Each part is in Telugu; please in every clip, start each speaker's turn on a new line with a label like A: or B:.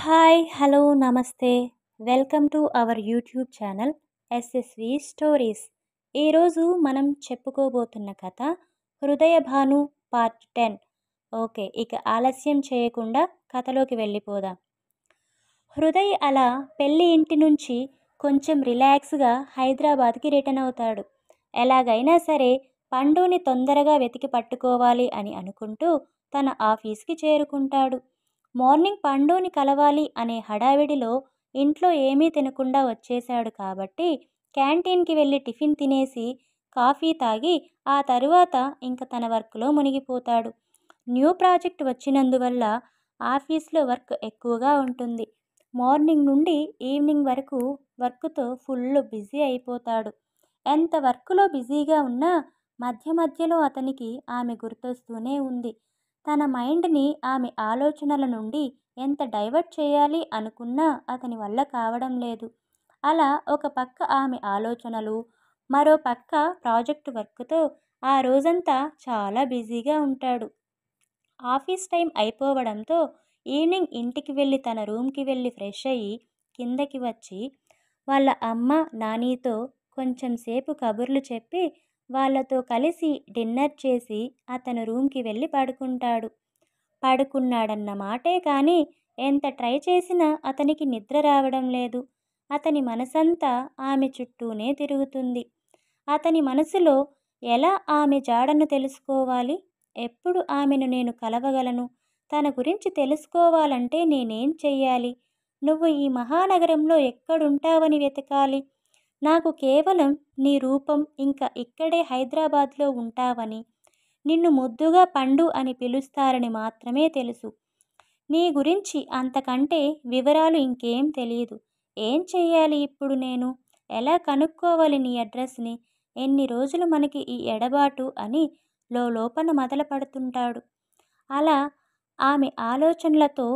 A: హాయ్ హలో నమస్తే welcome to our YouTube channel SSV stories. ఈరోజు మనం చెప్పుకోబోతున్న కథ హృదయభాను పార్ట్ 10. ఓకే, ఇక ఆలస్యం చేయకుండా కథలోకి వెళ్ళిపోదాం. హృదయ్ అలా పెళ్లి ఇంటి నుంచి కొంచెం రిలాక్స్గా హైదరాబాద్కి రిటర్న్ అవుతాడు. ఎలాగైనా సరే పండుని తొందరగా వెతికి పట్టుకోవాలి అని అనుకుంటూ తన ఆఫీస్కి చేరుకుంటాడు. మార్నింగ్ పండుని కలవాలి అనే హడావిడిలో ఇంట్లో ఏమీ తినకుండా వచ్చేశాడు కాబట్టి క్యాంటీన్కి వెళ్ళి టిఫిన్ తినేసి కాఫీ తాగి ఆ తరువాత ఇంక తన వర్క్లో మునిగిపోతాడు. న్యూ ప్రాజెక్ట్ వచ్చినందువల్ల ఆఫీస్లో వర్క్ ఎక్కువగా ఉంటుంది. మార్నింగ్ నుండి ఈవినింగ్ వరకు వర్క్తో ఫుల్ బిజీ అయిపోతాడు. ఎంత వర్క్లో బిజీగా ఉన్నా మధ్య మధ్యలో అతనికి ఆమె గుర్తొస్తూనే ఉంది. తన మైండ్ని ఆమె ఆలోచనల నుండి ఎంత డైవర్ట్ చేయాలి అనుకున్నా అతని వల్ల కావడం లేదు. అలా ఒక పక్క ఆమె ఆలోచనలు, మరో పక్క ప్రాజెక్టు వర్క్తో ఆ రోజంతా చాలా బిజీగా ఉంటాడు. ఆఫీస్ టైం అయిపోవడంతో ఈవినింగ్ ఇంటికి వెళ్ళి తన రూమ్కి వెళ్ళి ఫ్రెష్ అయ్యి కిందకి వచ్చి వాళ్ళ అమ్మ నానితో కొంచెం సేపు కబుర్లు చెప్పి వాళ్ళతో కలిసి డిన్నర్ చేసి అతను రూమ్కి వెళ్ళి పడుకున్నాడన్న మాటే కానీ ఎంత ట్రై చేసినా అతనికి నిద్ర రావడం లేదు. అతని మనసంతా ఆమె చుట్టూనే తిరుగుతుంది. అతని మనసులో ఎలా ఆమె జాడను తెలుసుకోవాలి, ఎప్పుడు ఆమెను నేను కలవగలను, తన గురించి తెలుసుకోవాలంటే నేనేం చెయ్యాలి, నువ్వు ఈ మహానగరంలో ఎక్కడుంటావని వెతకాలి, నాకు కేవలం నీ రూపం ఇంకా ఇక్కడే హైదరాబాద్లో ఉంటావని, నిన్ను ముద్దుగా పండు అని పిలుస్తారని మాత్రమే తెలుసు. నీ గురించి అంతకంటే వివరాలు ఇంకేం తెలియదు. ఏం చెయ్యాలి ఇప్పుడు నేను, ఎలా కనుక్కోవాలి నీ అడ్రస్ని, ఎన్ని రోజులు మనకి ఈ ఎడబాటు అని లోపల మొదలుపడుతుంటాడు. అలా ఆమె ఆలోచనలతో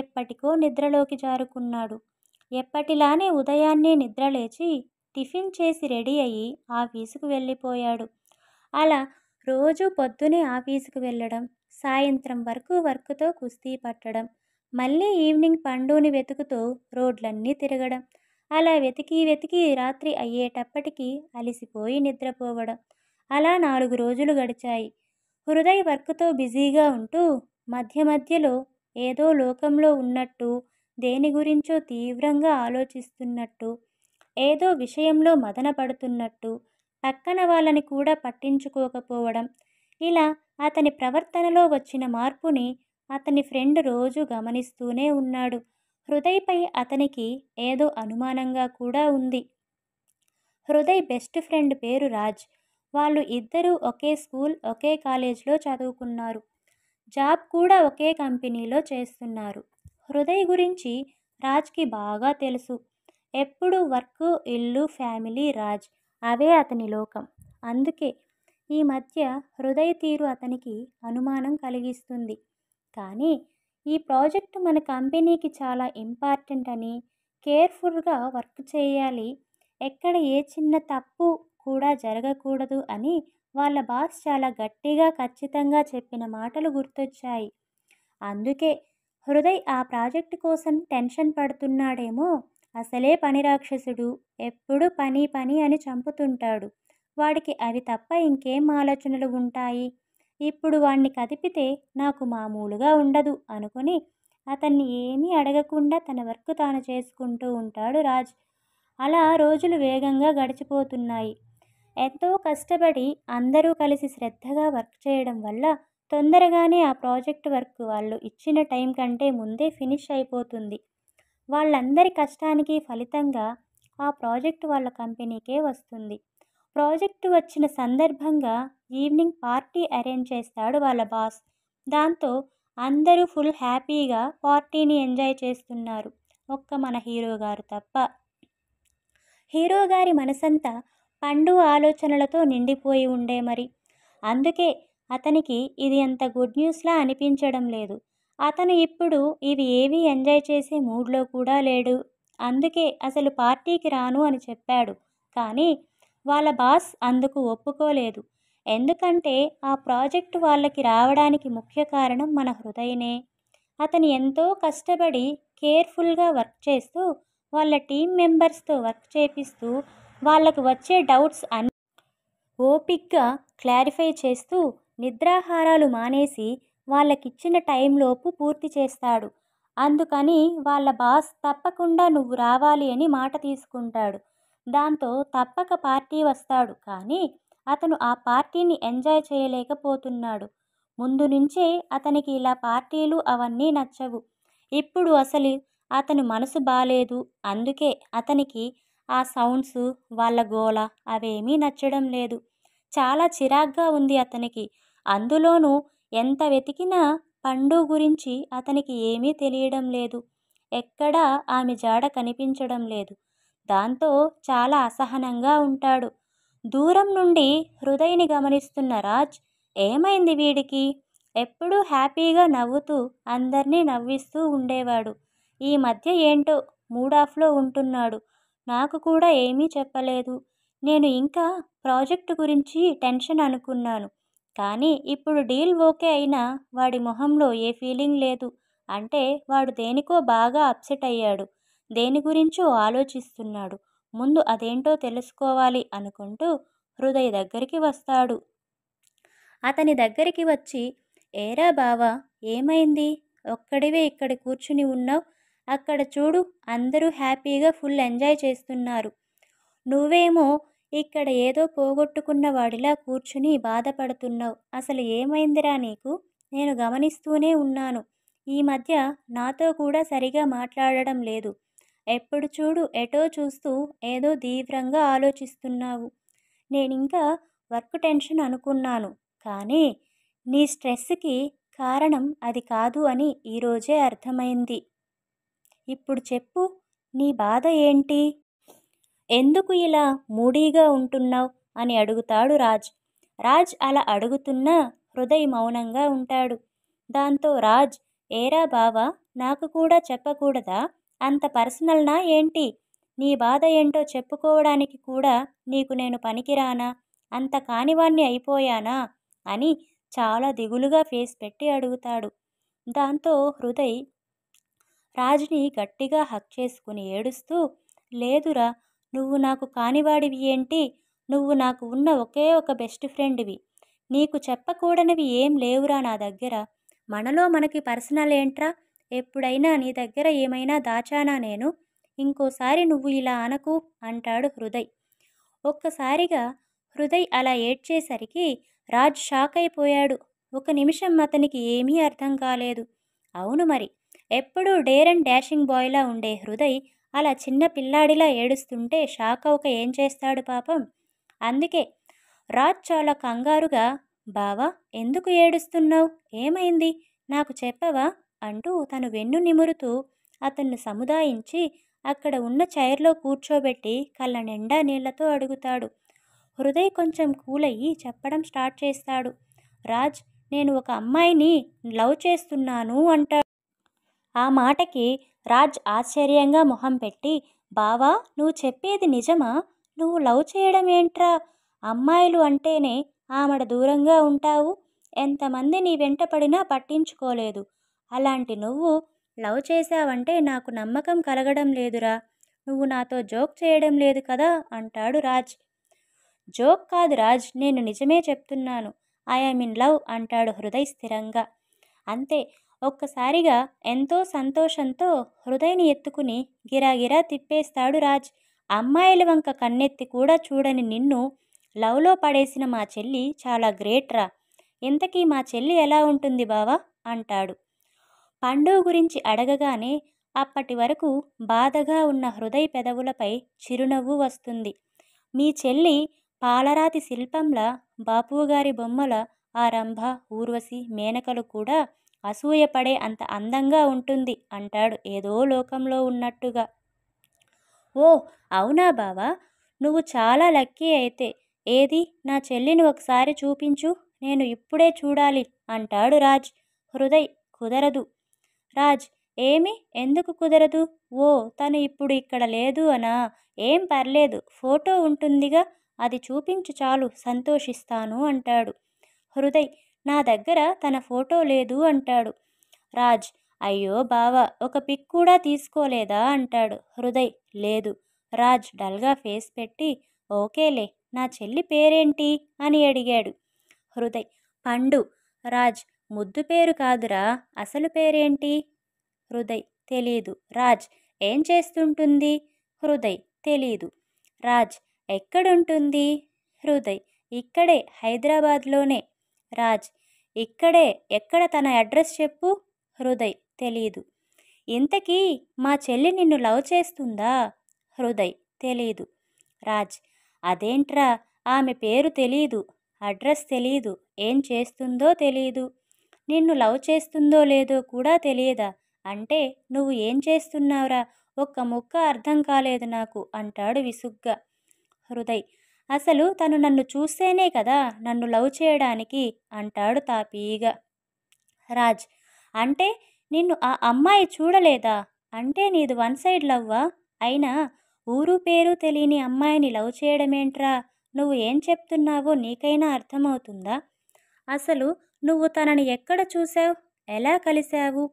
A: ఎప్పటికో నిద్రలోకి జారుకున్నాడు. ఎప్పటిలానే ఉదయాన్నే నిద్రలేచి టిఫిన్ చేసి రెడీ అయ్యి ఆఫీసుకు వెళ్ళిపోయాడు. అలా రోజు పొద్దునే ఆఫీసుకు వెళ్ళడం, సాయంత్రం వరకు వర్క్తో కుస్తీ పట్టడం, మళ్ళీ ఈవినింగ్ పండుని వెతుకుతూ రోడ్లన్నీ తిరగడం, అలా వెతికి వెతికి రాత్రి అయ్యేటప్పటికి అలిసిపోయి నిద్రపోవడం. అలా 4 రోజులు గడిచాయి. హృదయ్ వర్క్తో బిజీగా ఉంటూ మధ్య మధ్యలో ఏదో లోకంలో ఉన్నట్టు, దేని గురించో తీవ్రంగా ఆలోచిస్తున్నట్టు, ఏదో విషయంలో మదన పడుతున్నట్టు, పక్కన వాళ్ళని కూడా పట్టించుకోకపోవడం, ఇలా అతని ప్రవర్తనలో వచ్చిన మార్పుని అతని ఫ్రెండ్ రోజు గమనిస్తూనే ఉన్నాడు. హృదయ్పై అతనికి ఏదో అనుమానంగా కూడా ఉంది. హృదయ్ బెస్ట్ ఫ్రెండ్ పేరు రాజ్. వాళ్ళు ఇద్దరూ ఒకే స్కూల్, ఒకే కాలేజ్లో చదువుకున్నారు. జాబ్ కూడా ఒకే కంపెనీలో చేస్తున్నారు. హృదయ్ గురించి రాజ్కి బాగా తెలుసు. ఎప్పుడు వర్క్, ఇల్లు, ఫ్యామిలీ, రాజ్ అవే అతని లోకం. అందుకే ఈ మధ్య హృదయ్ తీరు అతనికి అనుమానం కలిగిస్తుంది. కానీ ఈ ప్రాజెక్టు మన కంపెనీకి చాలా ఇంపార్టెంట్ అని, కేర్ఫుల్గా వర్క్ చేయాలి, ఎక్కడ ఏ చిన్న తప్పు కూడా జరగకూడదు అని వాళ్ళ బాస్ చాలా గట్టిగా ఖచ్చితంగా చెప్పిన మాటలు గుర్తొచ్చాయి. అందుకే హృదయ్ ఆ ప్రాజెక్టు కోసం టెన్షన్ పడుతున్నాడేమో. అసలే పని రాక్షసుడు, ఎప్పుడు పని పని అని చంపుతుంటాడు. వాడికి అవి తప్ప ఇంకేం ఆలోచనలు ఉంటాయి. ఇప్పుడు వాణ్ణి కదిపితే నాకు మామూలుగా ఉండదు అనుకుని అతన్ని ఏమీ అడగకుండా తన వర్క్ తాను చేసుకుంటూ ఉంటాడు రాజ్. అలా రోజులు వేగంగా గడిచిపోతున్నాయి. ఎంతో కష్టపడి అందరూ కలిసి శ్రద్ధగా వర్క్ చేయడం వల్ల తొందరగానే ఆ ప్రాజెక్ట్ వర్క్ వాళ్ళు ఇచ్చిన టైం కంటే ముందే ఫినిష్ అయిపోతుంది. వాళ్ళందరి కష్టానికి ఫలితంగా ఆ ప్రాజెక్ట్ వాళ్ళ కంపెనీకే వస్తుంది. ప్రాజెక్టు వచ్చిన సందర్భంగా ఈవినింగ్ పార్టీ అరేంజ్ చేస్తాడు వాళ్ళ బాస్. దాంతో అందరూ ఫుల్ హ్యాపీగా పార్టీని ఎంజాయ్ చేస్తున్నారు, ఒక్క మన హీరో గారు తప్ప. హీరో గారి మనసంతా పండు ఆలోచనలతో నిండిపోయి ఉండే మరి. అందుకే అతనికి ఇది అంత గుడ్ న్యూస్లా అనిపించడం లేదు. అతను ఇప్పుడు ఇవి ఏవీ ఎంజాయ్ చేసే మూడ్లో కూడా లేడు. అందుకే అసలు పార్టీకి రాను అని చెప్పాడు. కానీ వాళ్ళ బాస్ అందుకు ఒప్పుకోలేదు. ఎందుకంటే ఆ ప్రాజెక్టు వాళ్ళకి రావడానికి ముఖ్య కారణం మన హృదయనే. అతను ఎంతో కష్టపడి కేర్ఫుల్గా వర్క్ చేస్తూ వాళ్ళ టీం మెంబర్స్తో వర్క్ చేపిస్తూ వాళ్ళకు వచ్చే డౌట్స్ అన్ని ఓపిక్గా క్లారిఫై చేస్తూ నిద్రాహారాలు మానేసి వాళ్ళకిచ్చిన టైంలోపు పూర్తి చేస్తాడు. అందుకని వాళ్ళ బాస్ తప్పకుండా నువ్వు రావాలి అని మాట తీసుకుంటాడు. దాంతో తప్పక పార్టీ వస్తాడు. కానీ అతను ఆ పార్టీని ఎంజాయ్ చేయలేకపోతున్నాడు. ముందు నుంచే అతనికి ఇలా పార్టీలు అవన్నీ నచ్చవు. ఇప్పుడు అసలు అతని మనసు బాలేదు. అందుకే అతనికి ఆ సౌండ్స్, వాళ్ళ గోల అవేమీ నచ్చడం లేదు. చాలా చిరాగ్గా ఉంది అతనికి. అందులోనూ ఎంత వెతికినా పండు గురించి అతనికి ఏమీ తెలియడం లేదు. ఎక్కడా ఆమె జాడ కనిపించడం లేదు. దాంతో చాలా అసహనంగా ఉంటాడు. దూరం నుండి హృదయ్ని గమనిస్తున్న రాజ్, ఏమైంది వీడికి? ఎప్పుడూ హ్యాపీగా నవ్వుతూ అందర్నీ నవ్విస్తూ ఉండేవాడు. ఈ మధ్య ఏంటో మూడాఫ్లో ఉంటున్నాడు. నాకు కూడా ఏమీ చెప్పలేదు. నేను ఇంకా ప్రాజెక్టు గురించి టెన్షన్ అనుకున్నాను. కానీ ఇప్పుడు డీల్ ఓకే అయినా వాడి మొహంలో ఏ ఫీలింగ్ లేదు. అంటే వాడు దేనికో బాగా అప్సెట్ అయ్యాడు. దేని గురించో ఆలోచిస్తున్నాడు. ముందు అదేంటో తెలుసుకోవాలి అనుకుంటూ హృదయ్ దగ్గరికి వస్తాడు. అతని దగ్గరికి వచ్చి, ఏరా బావా, ఏమైంది? ఒక్కడివే ఇక్కడ కూర్చుని ఉన్నావు? అక్కడ చూడు, అందరూ హ్యాపీగా ఫుల్ ఎంజాయ్ చేస్తున్నారు. నువ్వేమో ఇక్కడ ఏదో పోగొట్టుకున్న వాడిలా కూర్చుని బాధపడుతున్నావు. అసలు ఏమైందిరా నీకు? నేను గమనిస్తూనే ఉన్నాను. ఈ మధ్య నాతో కూడా సరిగా మాట్లాడడం లేదు. ఎప్పుడు చూడు ఎటో చూస్తూ ఏదో తీవ్రంగా ఆలోచిస్తున్నావు. నేనింకా వర్క్ టెన్షన్ అనుకున్నాను. కానీ నీ స్ట్రెస్కి కారణం అది కాదు అని ఈరోజే అర్థమైంది. ఇప్పుడు చెప్పు, నీ బాధ ఏంటి? ఎందుకు ఇలా మూడీగా ఉంటున్నావు అని అడుగుతాడు రాజ్. రాజ్ అలా అడుగుతున్నా హృదయ్ మౌనంగా ఉంటాడు. దాంతో రాజ్, ఏరా బావా, నాకు కూడా చెప్పకూడదా? అంత పర్సనల్నా ఏంటి? నీ బాధ ఏంటో చెప్పుకోవడానికి కూడా నీకు నేను పనికిరానా? అంత కానివాణ్ణి అయిపోయానా అని చాలా దిగులుగా ఫేస్ పెట్టి అడుగుతాడు. దాంతో హృదయ్ రాజ్ని గట్టిగా హక్ చేసుకుని ఏడుస్తూ, లేదురా, నువ్వు నాకు కానివాడివి ఏంటి? నువ్వు నాకు ఉన్న ఒకే ఒక బెస్ట్ ఫ్రెండ్వి. నీకు చెప్పకూడనివి ఏం లేవురా నా దగ్గర. మనలో మనకి పర్సనల్ ఏంట్రా? ఎప్పుడైనా నీ దగ్గర ఏమైనా దాచానా నేను? ఇంకోసారి నువ్వు ఇలా అనకు అంటాడు హృదయ్. ఒక్కసారిగా హృదయ్ అలా ఏడ్చేసరికి రాజ్ షాక్ అయిపోయాడు. ఒక నిమిషం అతనికి ఏమీ అర్థం కాలేదు. అవును మరి, ఎప్పుడూ డేర్ అండ్ డాషింగ్ బాయ్లా ఉండే హృదయ్ అలా చిన్న పిల్లాడిలా ఏడుస్తుంటే షాక్ అవ్వక ఏం చేస్తాడు పాపం. అందుకే రాజ్ చాలా కంగారుగా, బావా, ఎందుకు ఏడుస్తున్నావు? ఏమైంది? నాకు చెప్పవా అంటూ తను వెన్ను నిమురుతూ అతన్ని సముదాయించి అక్కడ ఉన్న చైర్లో కూర్చోబెట్టి కళ్ళ నిండా నీళ్లతో అడుగుతాడు. హృదయ్ కొంచెం కూలయ్యి చెప్పడం స్టార్ట్ చేస్తాడు. రాజ్, నేను ఒక అమ్మాయిని లవ్ చేస్తున్నాను అంటాడు. ఆ మాటకి రాజ్ ఆశ్చర్యంగా మొహం పెట్టి, బావా, నువ్వు చెప్పేది నిజమా? నువ్వు లవ్ చేయడం ఏంట్రా? అమ్మాయిలు అంటేనే ఆమడ దూరంగా ఉంటావు. ఎంతమంది నీ వెంట పడినా పట్టించుకోలేదు. అలాంటి నువ్వు లవ్ చేశావంటే నాకు నమ్మకం కలగడం లేదురా. నువ్వు నాతో జోక్ చేయడం లేదు కదా అంటాడు రాజ్. జోక్ కాదు రాజ్, నేను నిజమే చెప్తున్నాను. ఐఎమ్ ఇన్ లవ్ అంటాడు హృదయ్ స్థిరంగా. అంతే, ఒక్కసారిగా ఎంతో సంతోషంతో హృదయ్ని ఎత్తుకుని గిరాగిరా తిప్పేస్తాడు రాజ్. అమ్మాయిల వంక కన్నెత్తి కూడా చూడని నిన్ను లవ్లో పడేసిన మా చెల్లి చాలా గ్రేట్ రా. ఇంతకీ మా చెల్లి ఎలా ఉంటుంది బావా అంటాడు. పండు గురించి అడగగానే అప్పటి వరకు బాధగా ఉన్న హృదయ్ పెదవులపై చిరునవ్వు వస్తుంది. మీ చెల్లి పాలరాతి శిల్పంలా, బాపుగారి బొమ్మల ఆ రంభ, ఊర్వశి, మేనకలు కూడా అసూయపడే అంత అందంగా ఉంటుంది అంటాడు ఏదో లోకంలో ఉన్నట్టుగా. ఓ అవునా బావా, నువ్వు చాలా లక్కీ అయితే. ఏది నా చెల్లిని ఒకసారి చూపించు, నేను ఇప్పుడే చూడాలి అంటాడు రాజ్. హృదయ్, కుదరదు. రాజ్, ఏమి, ఎందుకు కుదరదు? ఓ, తను ఇప్పుడు ఇక్కడ లేదు అనా? ఏం పర్లేదు, ఫోటో ఉంటుందిగా, అది చూపించు చాలు, సంతోషిస్తాను అంటాడు. హృదయ్, నా దగ్గర తన ఫోటో లేదు అంటాడు. రాజ్, అయ్యో బావా, ఒక పిక్ కూడా తీసుకోలేదా అంటాడు హృదయ్. లేదు. రాజ్ డల్గా ఫేస్ పెట్టి ఓకేలే, నా చెల్లి పేరేంటి అని అడిగాడు. హృదయ్ పండు. రాజ్ ముద్దు పేరు కాదురా, అసలు పేరేంటి? హృదయ్ తెలీదు. రాజ్ ఏం చేస్తుంటుంది? హృదయ్ తెలీదు. రాజ్ ఎక్కడుంటుంది? హృదయ్ ఇక్కడే, హైదరాబాద్లోనే. రాజ్ ఇక్కడే, ఎక్కడ తన అడ్రస్ చెప్పు? హృదయ్ తెలీదు. ఇంతకీ మా చెల్లి నిన్ను లవ్ చేస్తుందా? హృదయ్ తెలీదు. రాజ్ అదేంట్రా, ఆమె పేరు తెలీదు, అడ్రస్ తెలీదు, ఏం చేస్తుందో తెలీదు, నిన్ను లవ్ చేస్తుందో లేదో కూడా తెలియదా? అంటే నువ్వు ఏం చేస్తున్నావురా? ఒక్క ముక్క అర్థం కాలేదు నాకు అంటాడు విసుగ్గా. హృదయ్ అసలు తను నన్ను చూస్తేనే కదా నన్ను లవ్ చేయడానికి అంటాడు తాపీగా. రాజ్ అంటే నిన్ను ఆ అమ్మాయి చూడలేదా? అంటే నీది వన్ సైడ్ లవ్వా? అయినా ఊరు పేరు తెలియని అమ్మాయిని లవ్ చేయడమేంట్రా? నువ్వు ఏం చెప్తున్నావో నీకైనా అర్థమవుతుందా? అసలు నువ్వు తనని ఎక్కడ చూసావు? ఎలా కలిశావు?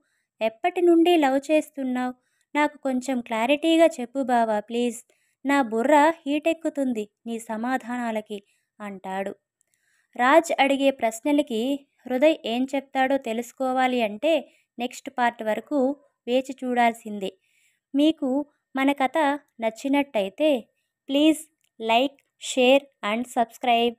A: ఎప్పటి నుండి లవ్ చేస్తున్నావు? నాకు కొంచెం క్లారిటీగా చెప్పు బావా ప్లీజ్. నా బుర్ర హీటెక్కుతుంది నీ సమాధానాలకి అంటాడు. రాజ్ అడిగే ప్రశ్నలకి హృదయ్ ఏం చెప్తాడో తెలుసుకోవాలి అంటే నెక్స్ట్ పార్ట్ వరకు వేచి చూడాల్సిందే. మీకు మన కథ నచ్చినట్టయితే please like, share and subscribe.